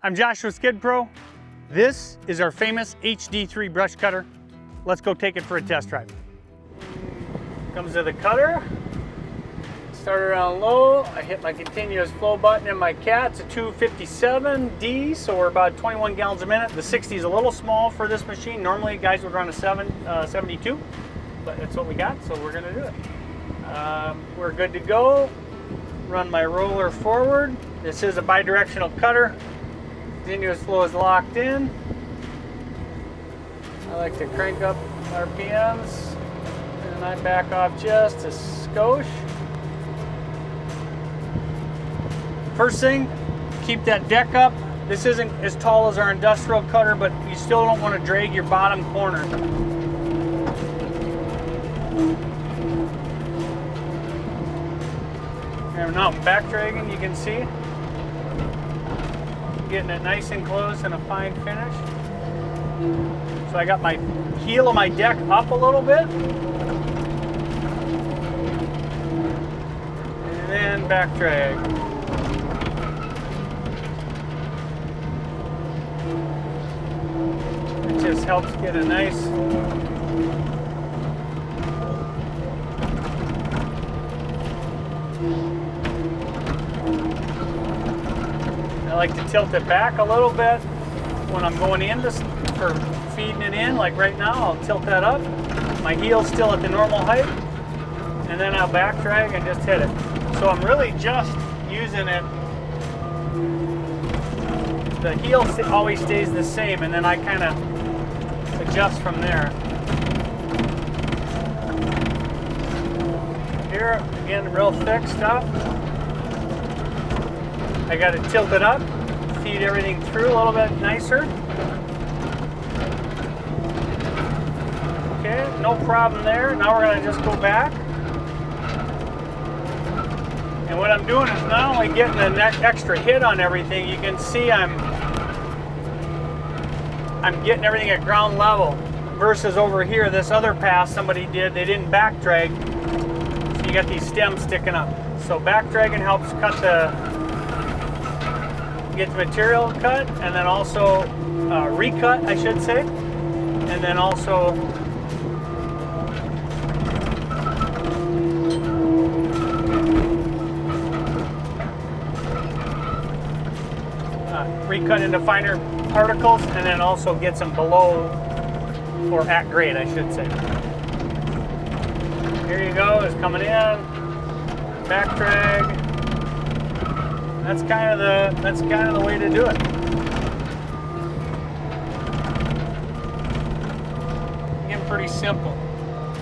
I'm Josh with Skid Pro. This is our famous HD3 brush cutter. Let's go take it for a test drive. Comes to the cutter. Start around low. I hit my continuous flow button in my cat. It's a 257D, so we're about 21 gallons a minute. The 60 is a little small for this machine. Normally guys would run a 72, but that's what we got, so we're gonna do it. We're good to go. Run my roller forward. This is a bi-directional cutter. Continuous flow is locked in. I like to crank up RPMs, and I back off just a skosh. First thing, keep that deck up. This isn't as tall as our industrial cutter, but you still don't want to drag your bottom corner. And now I'm back dragging, you can see. Getting it nice and close and a fine finish. So I got my heel of my deck up a little bit. And then back drag. It just helps get a nice I like to tilt it back a little bit when I'm going in for feeding it in. Like right now, I'll tilt that up. My heel's still at the normal height, and then I'll back drag and just hit it. So I'm really just using it. The heel always stays the same, and then I kind of adjust from there. Here, again, real thick stuff. I got it tilted up, feed everything through a little bit nicer. Okay, no problem there. Now we're gonna just go back. And what I'm doing is not only getting an extra hit on everything, you can see I'm getting everything at ground level versus over here, this other pass somebody did, they didn't back drag. So you got these stems sticking up. So back dragging helps get the material cut, and then also recut, I should say, and then also recut into finer particles, and then also gets them below or at grade, I should say. Here you go, it's coming in, back drag. That's kind of the way to do it. Again, pretty simple.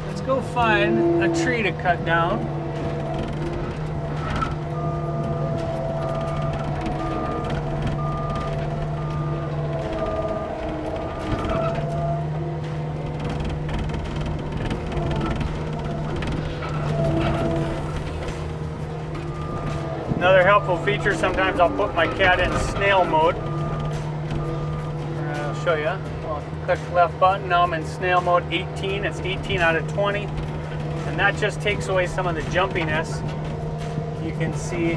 Let's go find a tree to cut down. Another helpful feature, sometimes I'll put my cat in snail mode. I'll show you. I'll click the left button, now I'm in snail mode 18. It's 18 out of 20. And that just takes away some of the jumpiness. You can see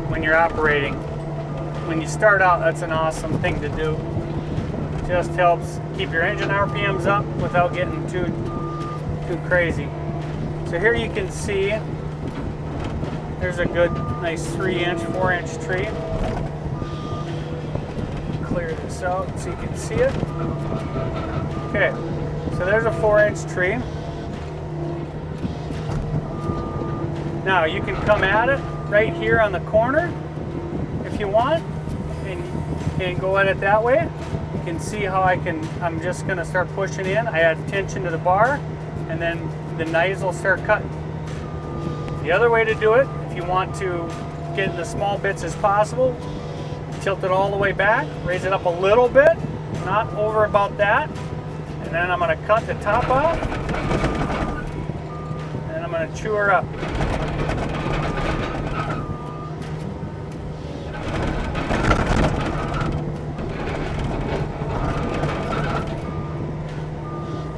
when you're operating. When you start out, that's an awesome thing to do. Just helps keep your engine RPMs up without getting too crazy. So here you can see there's a good nice 3-inch, 4-inch tree. Clear this out so you can see it. Okay, so there's a 4-inch tree. Now you can come at it right here on the corner if you want, and go at it that way. You can see how I'm just gonna start pushing in. I add tension to the bar, and then the knives will start cutting. The other way to do it, if you want to get in the small bits as possible, tilt it all the way back, raise it up a little bit, not over about that, and then I'm gonna cut the top off, and I'm gonna chew her up.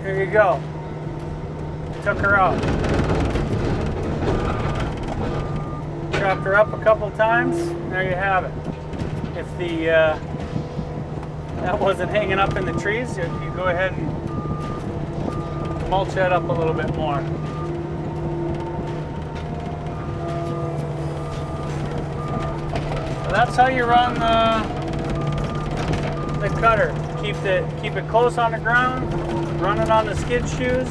There you go. Took her out. Chopped her up a couple times. There you have it. If the that wasn't hanging up in the trees, you go ahead and mulch that up a little bit more. So that's how you run the cutter. Keep it close on the ground. Run it on the skid shoes.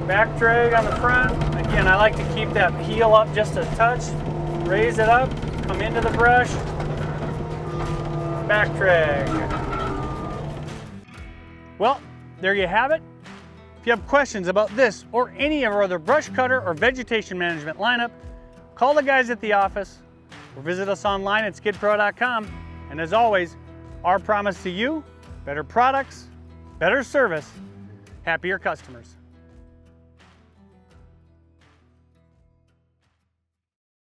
Back drag on the front. Again, I like to keep that heel up just a touch. Raise it up. Come into the brush. Back drag. Well, there you have it. If you have questions about this or any of our other brush cutter or vegetation management lineup, call the guys at the office or visit us online at skidpro.com. And as always, our promise to you, better products, better service, happier customers.